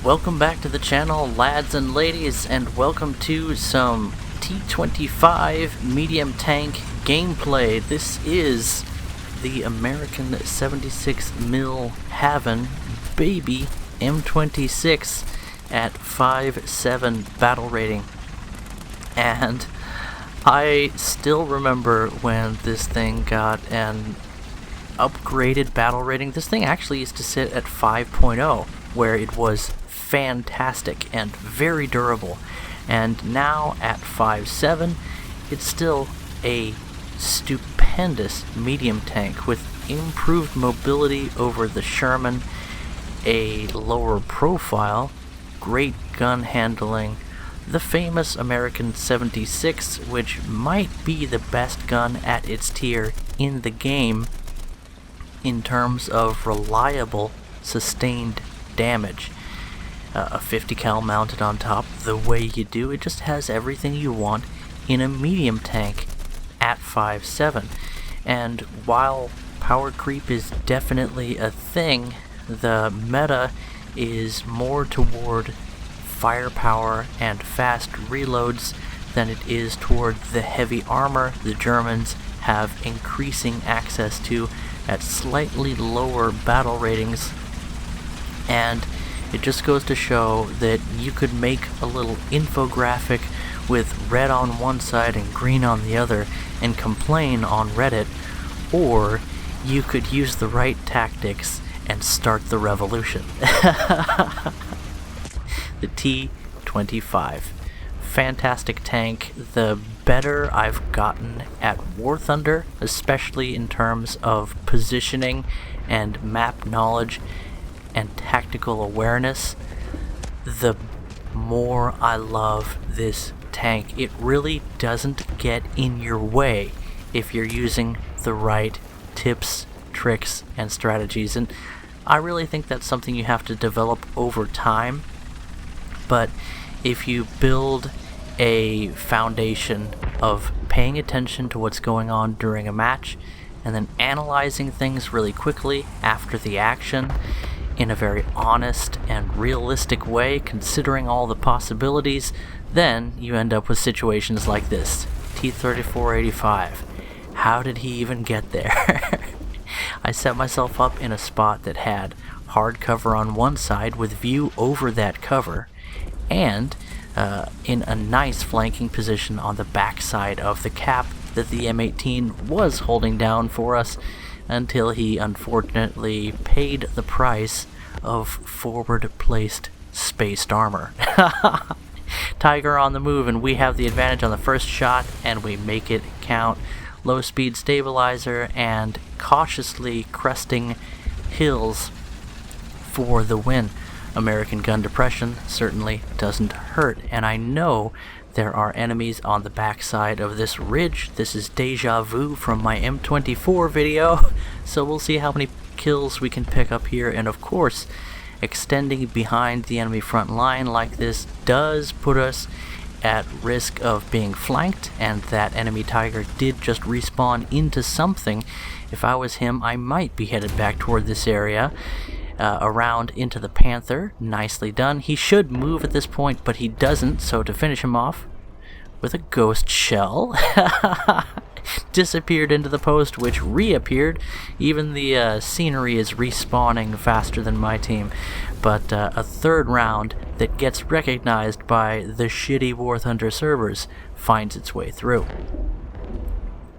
Welcome back to the channel, lads and ladies, and welcome to some T-25 medium tank gameplay. This is the American 76mm Haven Baby M26 at 5.7 battle rating. And I still remember when this thing got an upgraded battle rating. This thing actually used to sit at 5.0, where it was fantastic and very durable, and now at 5.7 it's still a stupendous medium tank with improved mobility over the Sherman, a lower profile, great gun handling, the famous American 76, which might be the best gun at its tier in the game in terms of reliable sustained damage. A 50 cal mounted on top the way you do. It just has everything you want in a medium tank at 5.7. And while power creep is definitely a thing, the meta is more toward firepower and fast reloads than it is toward the heavy armor the Germans have increasing access to at slightly lower battle ratings. And it just goes to show that you could make a little infographic with red on one side and green on the other and complain on Reddit, or you could use the right tactics and start the revolution. The T-25. Fantastic tank, the better I've gotten at War Thunder, especially in terms of positioning and map knowledge and tactical awareness, the more I love this tank. It really doesn't get in your way if you're using the right tips, tricks, and strategies, and I really think that's something you have to develop over time. But if you build a foundation of paying attention to what's going on during a match and then analyzing things really quickly after the action in a very honest and realistic way, considering all the possibilities, then you end up with situations like this. T-34-85. How did he even get there? I set myself up in a spot that had hard cover on one side with view over that cover, and in a nice flanking position on the back side of the cap that the M18 was holding down for us, until he unfortunately paid the price of forward-placed spaced armor. Tiger on the move, and we have the advantage on the first shot, and we make it count. Low-speed stabilizer and cautiously cresting hills for the win. American gun depression certainly doesn't hurt, and I know there are enemies on the backside of this ridge. This is deja vu from my M24 video, so we'll see how many kills we can pick up here. And of course, extending behind the enemy front line like this does put us at risk of being flanked, and that enemy Tiger did just respawn into something. If I was him, I might be headed back toward this area. Around into the Panther. Nicely done. He should move at this point, but he doesn't, so to finish him off with a ghost shell. Disappeared into the post, which reappeared. Even the scenery is respawning faster than my team. But a third round that gets recognized by the shitty War Thunder servers finds its way through.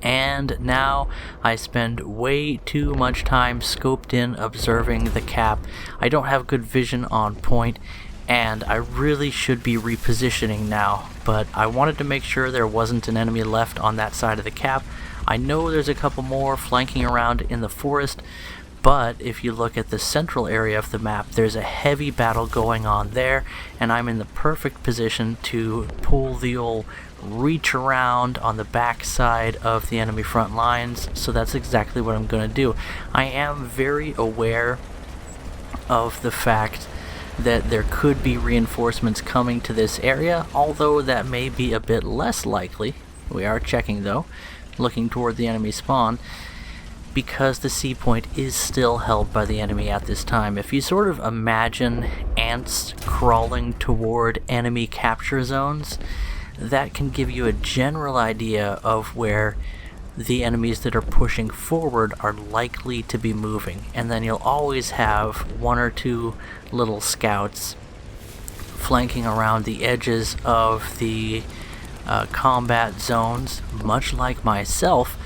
And now I spend way too much time scoped in observing the cap. I don't have good vision on point, and I really should be repositioning now, but I wanted to make sure there wasn't an enemy left on that side of the cap. I know there's a couple more flanking around in the forest, but if you look at the central area of the map, there's a heavy battle going on there, and I'm in the perfect position to pull the old reach around on the back side of the enemy front lines, so that's exactly what I'm going to do. I am very aware of the fact that there could be reinforcements coming to this area, although that may be a bit less likely. We are checking though, looking toward the enemy spawn. because the C point is still held by the enemy at this time. If you sort of imagine ants crawling toward enemy capture zones, that can give you a general idea of where the enemies that are pushing forward are likely to be moving. And then you'll always have one or two little scouts flanking around the edges of the combat zones, much like myself.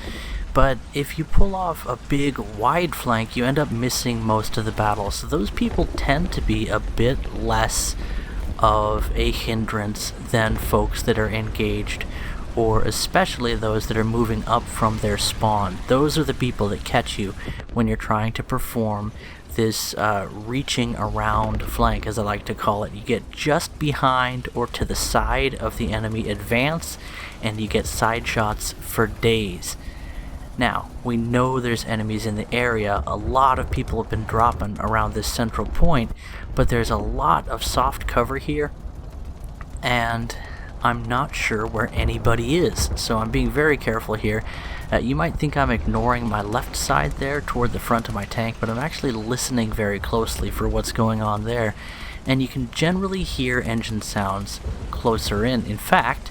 But if you pull off a big wide flank, you end up missing most of the battle. So those people tend to be a bit less of a hindrance than folks that are engaged, or especially those that are moving up from their spawn. Those are the people that catch you when you're trying to perform this reaching around flank, as I like to call it. You get just behind or to the side of the enemy advance, and you get side shots for days. Now, we know there's enemies in the area. A lot of people have been dropping around this central point, but there's a lot of soft cover here, and I'm not sure where anybody is, so I'm being very careful here. You might think I'm ignoring my left side there toward the front of my tank, but I'm actually listening very closely for what's going on there, and you can generally hear engine sounds closer in. In fact,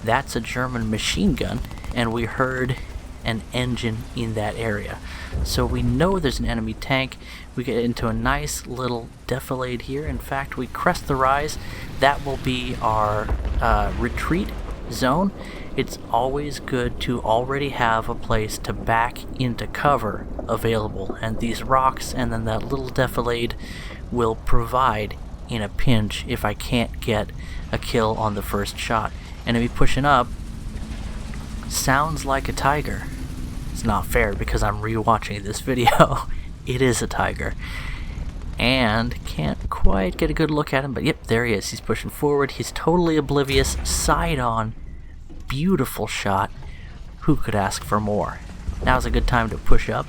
that's a German machine gun, and we heard an engine in that area. So we know there's an enemy tank. We get into a nice little defilade here. In fact, we crest the rise. That will be our retreat zone. It's always good to already have a place to back into cover available, and these rocks and then that little defilade will provide in a pinch if I can't get a kill on the first shot. Enemy pushing up. Sounds like a tiger. It's not fair because I'm rewatching this video. It is a tiger. And can't quite get a good look at him, but yep, there he is. He's pushing forward. He's totally oblivious. Side on. Beautiful shot. Who could ask for more? Now's a good time to push up.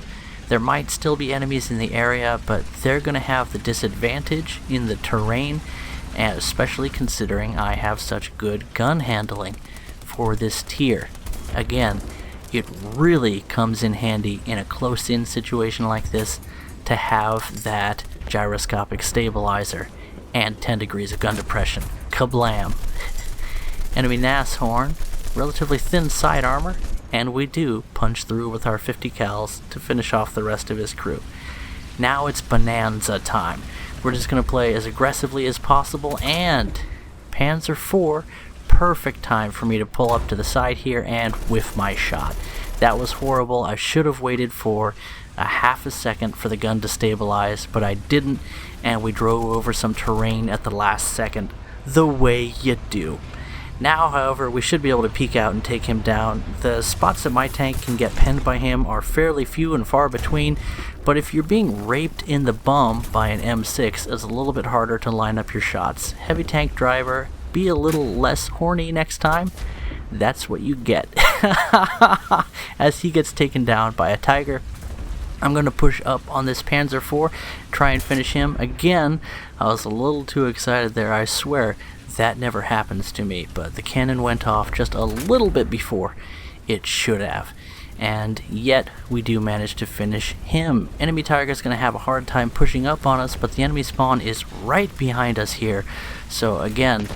There might still be enemies in the area, but they're going to have the disadvantage in the terrain, and especially considering I have such good gun handling for this tier. Again, it really comes in handy in a close-in situation like this to have that gyroscopic stabilizer and 10 degrees of gun depression. Kablam! Enemy Nashorn, relatively thin side armor, and we do punch through with our 50 cals to finish off the rest of his crew. Now it's bonanza time. We're just going to play as aggressively as possible, and Panzer IV, perfect time for me to pull up to the side here and whiff my shot. That was horrible. I should have waited for a half a second for the gun to stabilize, but I didn't, and we drove over some terrain at the last second, the way you do. Now, however, we should be able to peek out and take him down. The spots that my tank can get penned by him are fairly few and far between, but if you're being raped in the bum by an M6, it's a little bit harder to line up your shots. Heavy tank driver, be a little less horny next time. That's what you get. As he gets taken down by a tiger, I'm going to push up on this Panzer IV, try and finish him. Again, I was a little too excited there, I swear. That never happens to me, but the cannon went off just a little bit before it should have. And yet, we do manage to finish him. Enemy tiger's going to have a hard time pushing up on us, but the enemy spawn is right behind us here. So again,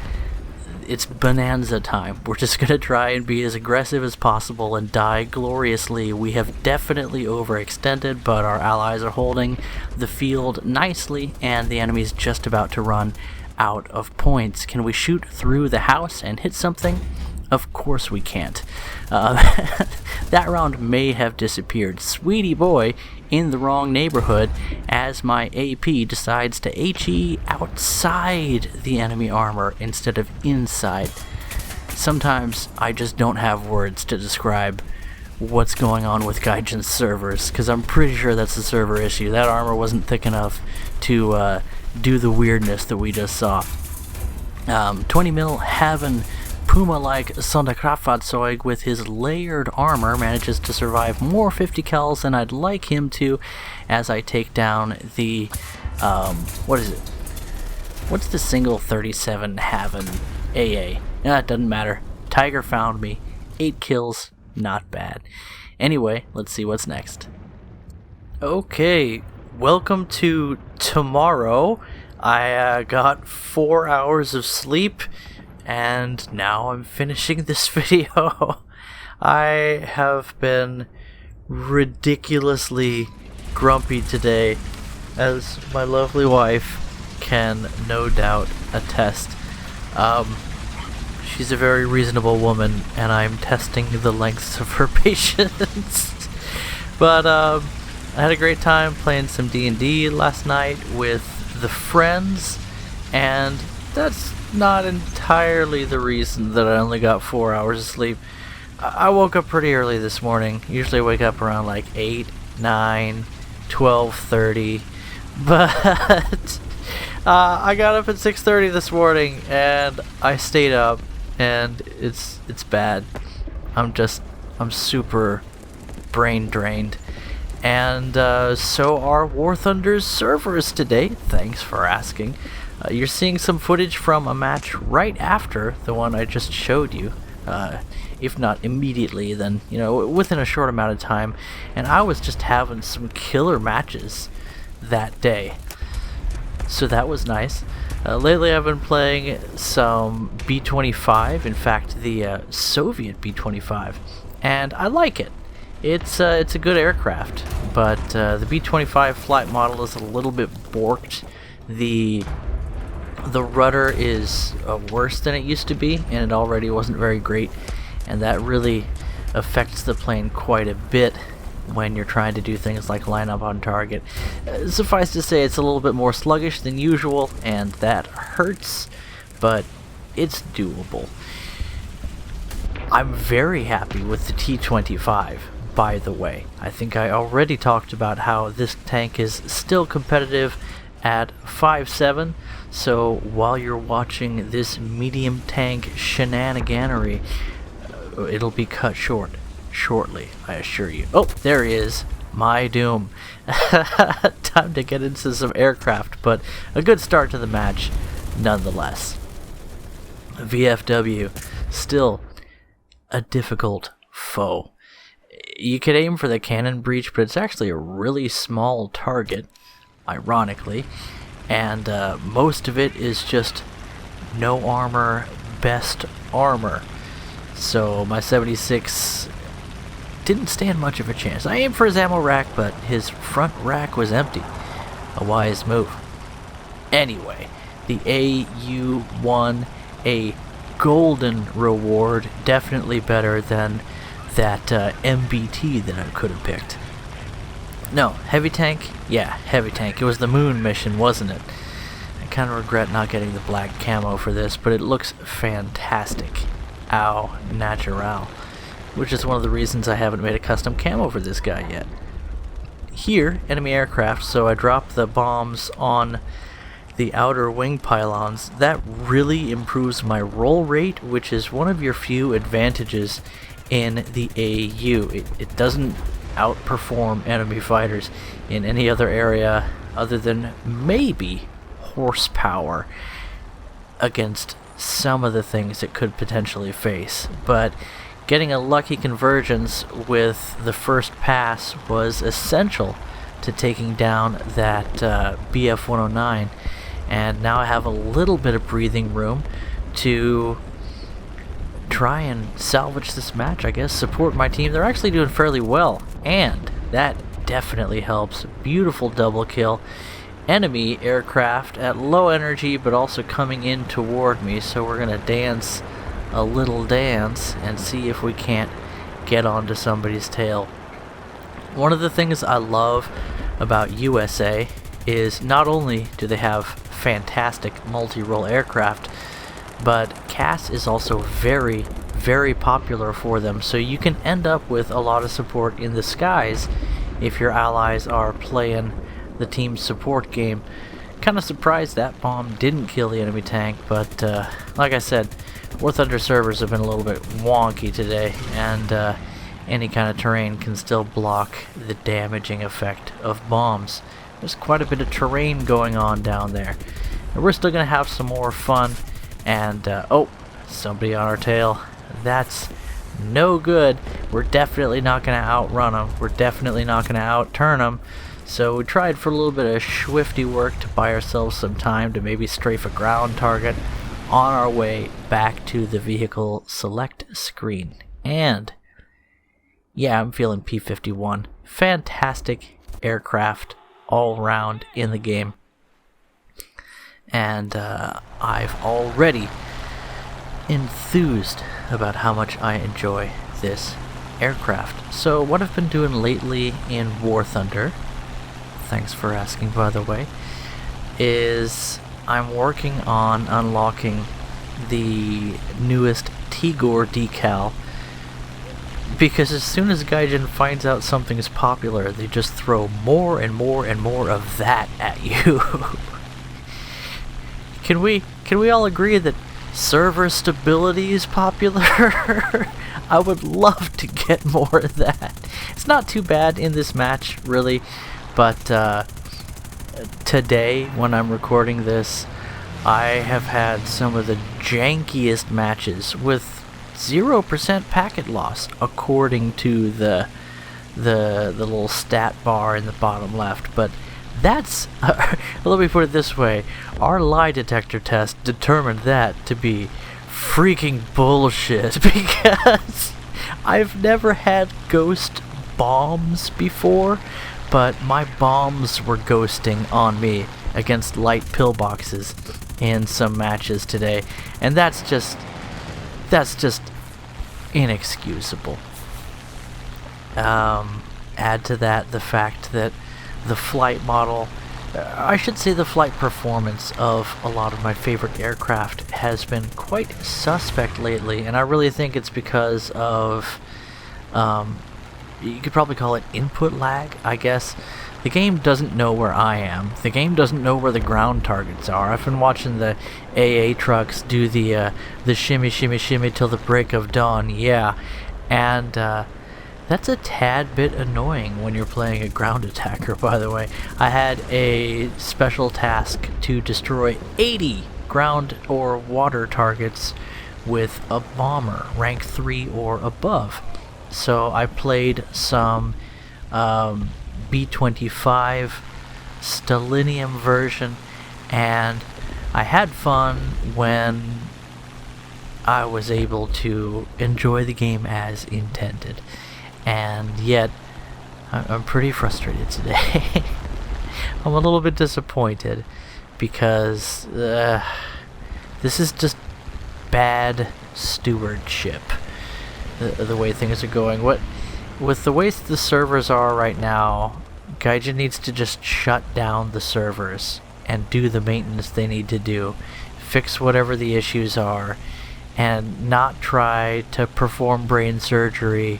it's bonanza time. We're just going to try and be as aggressive as possible and die gloriously. We have definitely overextended, but our allies are holding the field nicely, and the enemy's just about to run out of points. Can we shoot through the house and hit something? Of course we can't. That round may have disappeared. Sweetie boy in the wrong neighborhood as my AP decides to HE outside the enemy armor instead of inside. Sometimes I just don't have words to describe what's going on with Gaijin's servers, because I'm pretty sure that's a server issue. That armor wasn't thick enough to do the weirdness that we just saw. 20 mil Haven Puma-like Sonderkraftfahrzeug with his layered armor manages to survive more 50 cals than I'd like him to as I take down the, what is it? What's the single 37 Haven AA? It doesn't matter. Tiger found me. 8 kills, not bad. Anyway, let's see what's next. Okay, welcome to tomorrow. I got 4 hours of sleep, and now I'm finishing this video. I have been ridiculously grumpy today, as my lovely wife can no doubt attest. She's a very reasonable woman, and I'm testing the lengths of her patience. But I had a great time playing some D&D last night with the friends, and that's not entirely the reason that I only got 4 hours of sleep. I woke up pretty early this morning. Usually I wake up around like 8, 9, 12:30, but I got up at 6:30 this morning and I stayed up, and it's bad. I'm super brain drained. And so are War Thunder's servers today. Thanks for asking. You're seeing some footage from a match right after the one I just showed you. If not immediately, then, within a short amount of time. And I was just having some killer matches that day. So that was nice. Lately I've been playing some B-25, in fact the Soviet B-25, and I like it. It's a good aircraft, but the B-25 flight model is a little bit borked. The rudder is worse than it used to be, and it already wasn't very great, and that really affects the plane quite a bit when you're trying to do things like line up on target. Suffice to say, it's a little bit more sluggish than usual, and that hurts, but it's doable. I'm very happy with the T-25. By the way, I think I already talked about how this tank is still competitive at 5.7, so while you're watching this medium tank shenaniganery, it'll be cut short shortly, I assure you. Oh, there he is, my doom. Time to get into some aircraft, but a good start to the match nonetheless. VFW, still a difficult foe. You could aim for the cannon breach, but it's actually a really small target, ironically, and most of it is just no armor, best armor. So my 76 didn't stand much of a chance. I aimed for his ammo rack, but his front rack was empty. A wise move. Anyway, the AU won a golden reward, definitely better than that MBT that I could have picked. No, heavy tank? Yeah, heavy tank. It was the moon mission, wasn't it? I kind of regret not getting the black camo for this, but it looks fantastic. Au natural. Which is one of the reasons I haven't made a custom camo for this guy yet. Here, enemy aircraft, so I dropped the bombs on the outer wing pylons. That really improves my roll rate, which is one of your few advantages in the AU. It doesn't outperform enemy fighters in any other area other than maybe horsepower against some of the things it could potentially face. But getting a lucky convergence with the first pass was essential to taking down that BF-109, and now I have a little bit of breathing room to try and salvage this match, I guess, support my team. They're actually doing fairly well, and that definitely helps. Beautiful double kill. Enemy aircraft at low energy, but also coming in toward me, so we're gonna dance a little dance and see if we can't get onto somebody's tail. One of the things I love about USA is not only do they have fantastic multi-role aircraft, but CAS is also very, very popular for them, so you can end up with a lot of support in the skies if your allies are playing the team support game. Kind of surprised that bomb didn't kill the enemy tank, but like I said, War Thunder servers have been a little bit wonky today, and any kind of terrain can still block the damaging effect of bombs. There's quite a bit of terrain going on down there. And we're still going to have some more fun. And, oh, somebody on our tail. That's no good. We're definitely not going to outrun them. We're definitely not going to outturn them. So we tried for a little bit of swifty work to buy ourselves some time to maybe strafe a ground target on our way back to the vehicle select screen. And yeah, I'm feeling P-51. Fantastic aircraft all around in the game. And I've already enthused about how much I enjoy this aircraft. So what I've been doing lately in War Thunder, thanks for asking by the way, is I'm working on unlocking the newest Tigor decal, because as soon as Gaijin finds out something is popular, they just throw more and more and more of that at you. Can we all agree that server stability is popular? I would love to get more of that. It's not too bad in this match, really, but today, when I'm recording this, I have had some of the jankiest matches with 0% packet loss, according to the little stat bar in the bottom left. But that's let me put it this way: our lie detector test determined that to be freaking bullshit, because I've never had ghost bombs before, but my bombs were ghosting on me against light pillboxes in some matches today, and that's just inexcusable. Add to that the fact that the flight model, I should say the flight performance of a lot of my favorite aircraft has been quite suspect lately, and I really think it's because of, you could probably call it input lag, I guess. The game doesn't know where I am. The game doesn't know where the ground targets are. I've been watching the AA trucks do the shimmy, shimmy, shimmy till the break of dawn, yeah, and that's a tad bit annoying when you're playing a ground attacker, by the way. I had a special task to destroy 80 ground or water targets with a bomber, rank 3 or above. So I played some B-25 Stalinium version, and I had fun when I was able to enjoy the game as intended. And yet, I'm pretty frustrated today. I'm a little bit disappointed because this is just bad stewardship, the way things are going. With the way the servers are right now, Gaijin needs to just shut down the servers and do the maintenance they need to do, fix whatever the issues are, and not try to perform brain surgery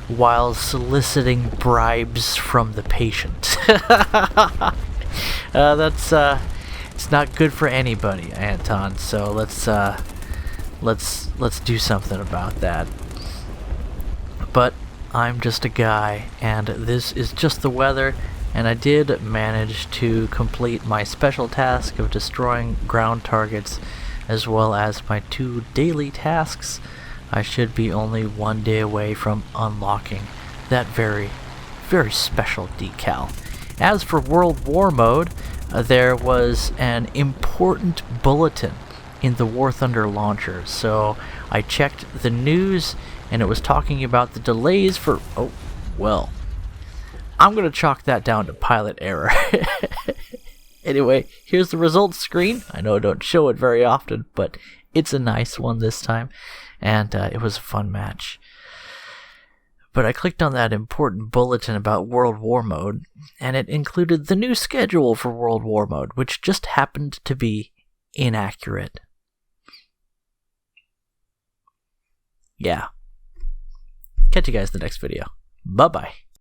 while soliciting bribes from the patient. That's it's not good for anybody, Anton. So let's do something about that. But I'm just a guy, and this is just the weather, and I did manage to complete my special task of destroying ground targets, as well as my 2 daily tasks. I should be only 1 day away from unlocking that very, very special decal. As for World War Mode, there was an important bulletin in the War Thunder launcher, so I checked the news, and it was talking about the delays for, oh, well, I'm going to chalk that down to pilot error. Anyway, here's the results screen. I know I don't show it very often, but it's a nice one this time, and it was a fun match. But I clicked on that important bulletin about World War Mode, and it included the new schedule for World War Mode, which just happened to be inaccurate. Yeah. Catch you guys in the next video. Bye-bye.